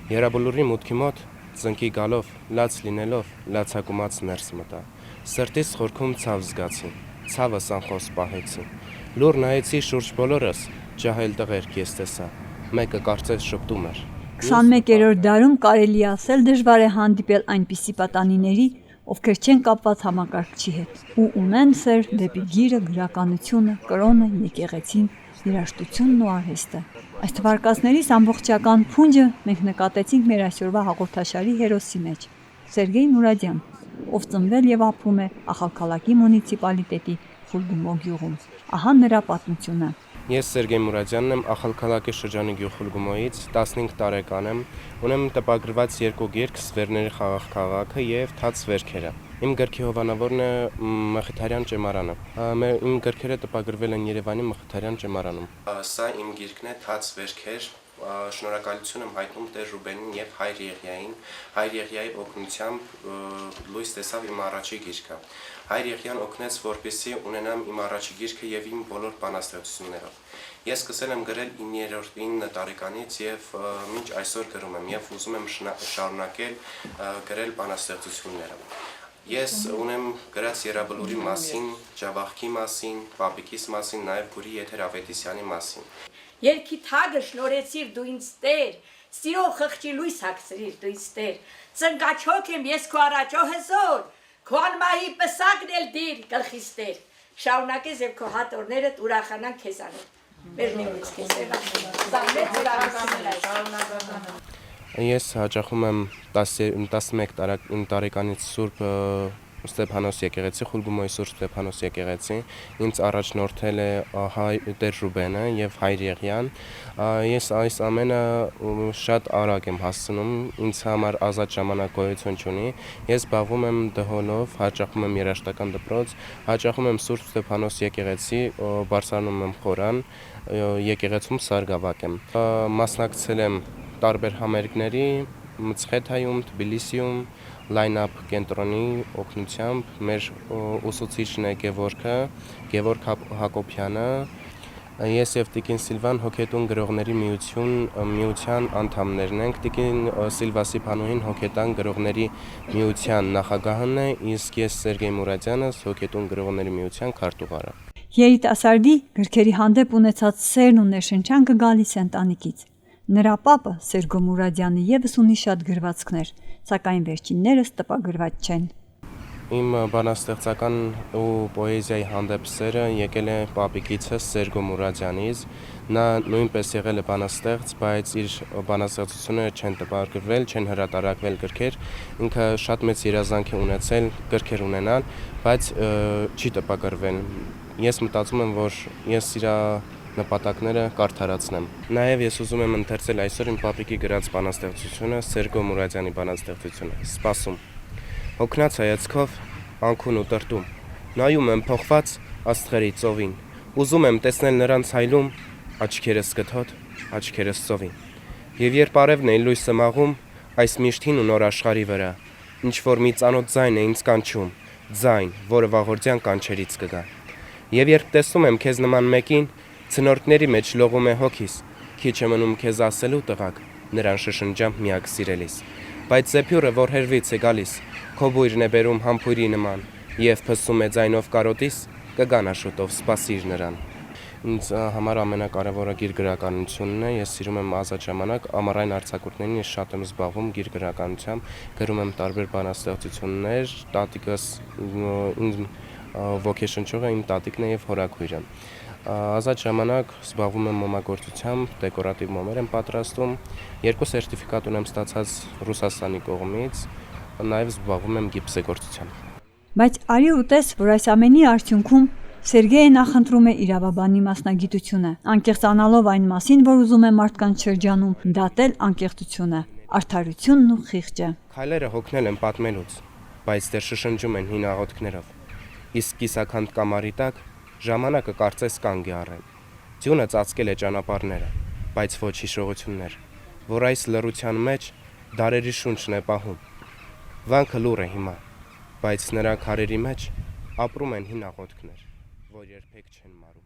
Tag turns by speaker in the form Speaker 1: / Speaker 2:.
Speaker 1: Երաբլուրի մուտքի մոտ ծնկի գալով, լաց լինելով, լացակումած ներս մտա։ Սրտիս խորքում ցավ զգացի, ցավս անխոս պահեցի։ Լուր նայեցի շուրջ բոլորս, ջահել տղերք ես տեսա։ Մեկը կարծես շփտում էր։
Speaker 2: 21-րդ դարում կարելի է ասել դժվար է հանդիպել այնպիսի պատանիների, ովքեր չեն կապված համակարգչի հետ ու ունեն սեր դեպի գիրը, գրականությունը, կրոնը, եկեղեցին, երաժշտությունն ու արհեստը։ Այս թվարկածներից ամբողջական փունջը մենք նկատեցինք մեր այսօրվա հաղորդաշարի հերոսի մեջ՝ Սերգեյ Մուրադյան, ով ծնվել եւ ապրում է Ախալքալակի մունիցիպալիտետի Խուլգումո գյուղում։ Ահա նրա պատմությունը։
Speaker 1: Ես Սերգեյ Մուրադյանն եմ, Ախալքալակի շրջանի գյուղ Խուլգումոյից, 15 տարեկան եմ, ունեմ տպագրված 2 գիրք՝ Սվերների խաղաղ քաղաքը եւ Թաց վերքերը։ Իմ գրքի հովանավորն է Մխիթարյան ճեմարանը։ Իմ գրքերը տպագրվել են Երևանի Մխիթարյան ճեմարանում։ Սա իմ գիրքն է Թաց վերքեր։ Շնորհակալություն եմ հայտնում Տեր Ռուբենին եւ Հայր Եղիային։ Հայր Եղիայի օգնությամբ լույս տեսավ իմ առաջի գիրքը։ Հայր Եղիան օգնեց, որպեսզի ունենամ իմ առաջի գիրքը եւ իմ բոլոր բանաստեղծություններով։ Ես սկսել եմ գրել 9 տարեկանից եւ մինչ այսօր գրում եմ եւ ուզում եմ շարունակել գրել բանաստեղծությունները։ Ես ունեմ գրած Երաբլուրի մասին, Ջավախքի մասին, Պապիկիս մասին, նաեւ Գուրի Եթեր Ավետիսյանի մասին։
Speaker 3: Երկի թագը շնորհեցիր դու ինձ Տեր, սիրո խղճի լույս հագցրիր դու ինձ Տեր, ծնկաչոք եմ ես քո առաջո հզոր, քո անմահի պսակն էլ դիր գլխիս Տեր, շարունակես եւ քո հատորներդ ուրախանան քեզանով։ Վերնեւից քեզ
Speaker 1: Ես հաճախում եմ 11 տարեկանից Սուրբ Ստեփանոս եկեղեցի, Խուլգումոյի Սուրբ Ստեփանոս եկեղեցի, ինձ առաջնորդել է Տեր Ռուբենը եւ Հայր Եղիան։ Ես այս ամենը շատ արագ եմ հասցնում, ինձ համար ազատ ժամանակ գոյություն չունի։ Ես զբաղվում եմ դհոլով, հաճախում եմ երաժշտական դպրոց, հաճախում եմ Սուրբ Ստեփանոս եկեղեցի, բարձրանում եմ խորան, եկեղեցում սարգավակ եմ։ Մասնակցել եմ տարբեր համերգների Մցխեթայում, Թբիլիսիում, Line-up կենտրոնի օգնությամբ մեր ուսուցիչն է Գևորգ Հակոբյանը, ես եւ Տիկին Սիլվան հոգետուն գրողների միության անդամներն ենք, Տիկին Սիլվասի Փանուհին հոգետան գրողների միության նախագահն է, իսկ ես Սերգեյ Մուրադյանը հոգետուն գրողների միության քարտուղարը։
Speaker 2: Երիտասարդի գրքերի հանդեպ ունեցած սերն ու ներշնչանքը գալիս է ընտանիքից։ Նրա պապը Սերգո Մուրադյանը եւս ունի շատ գրվածքներ, սակայն վերջիններս տպագրված չեն։
Speaker 1: Իմ բանաստեղծական ու պոեզիայի հանդեպ սերը եկել է պապիկիցս Սերգո Մուրադյանից։ Նա նույնպես եղել է բանաստեղծ, բայց իր բանաստեղծությունները չեն տպագրվել, չեն հրատարակվել գրքեր։ Ինքը շատ մեծ երազանք է ունեցել գրքեր ունենալ, բայց չի տպագրվել։ Ես մտածում եմ, որ ես իր նպատակները կարդարացնեմ։ Նաև ես ուզում եմ ընթերցել այսօր իմ պապիկի գրած բանաստեղծությունը, Սերգո Մուրադյանի բանաստեղծությունը։ Սպասում։ Հոգնած հայացքով, անքուն ու տրտում, նայում եմ փոխված աստղերի ծովին, ուզում եմ տեսնել նրանց հայլում, աչքերս կթոտ, աչքերս ծովին։ Եվ երբ արևն է լույսը մաղում, այս միշտ հին ու նոր աշխարհի վրա, ինչ որ մի ծանոթ ձայն է ինձ կանչում, ձայն, որը վաղորդյան կանչերից կգա։ Եվ երբ տեսնում եմ քեզ նման մեկին, ցնորքների մեջ լողում է հոգիս, քիչ է մնում քեզ ասելու տղակ, նրան շշնջամ միակ սիրելիս։ Բայց զեփյուրը, որ հերվից է գալիս, քո բույրն է բերում համբույրի նման, եւ փսում է ձայնով կարոտիս, կգան աշուտով, սպասիր նրան։ Ինձ համար ամենակարևորը գիրգրականությունն է, ես սիրում եմ ազատ ժամանակ, ամառային արձակուրդներին ես շատ եմ զբաղվում գիրգրականությամբ, գրում եմ տարբեր բանաստեղծություններ, տատիկս ինձ ոգեշնչող է իմ տատիկն է եւ հորաքույրը։ Ազատ ժամանակ զբաղվում եմ մոմագործությամբ, դեկորատիվ մոմեր եմ պատրաստում, 2 սերտիֆիկատ ունեմ ստացած Ռուսաստանի կողմից, նաև զբաղվում եմ գիպսեգործությամբ։
Speaker 2: Բայց արի ու տես, որ այս ամենի արդյունքում Սերգեյը նախընտրում է իրավաբանի մասնագիտությունը, անկեղծանալով այն մասին, որ ուզում է մարդկանց շրջանում դատել անկեղծությունը, արդարությունն ու խիղճը։
Speaker 1: Քայլերը հոգնել են պատմելուց, բայց դեռ շշնջում են հին աղոթքներով։ Իսկ կիսաքանդ կամարի տակ ժամանակը կարծես կանգ է առել։ Ձյունը ծածկել է ճանապարհները, բայց ոչ հիշողություններ, որ այս լռության մեջ դարերի շունչն է պահում։ Վանքը լուռ է հիմա, բայց նրա քարերի մեջ ապրում են հին աղոթքներ, որ երբեք չեն մարում։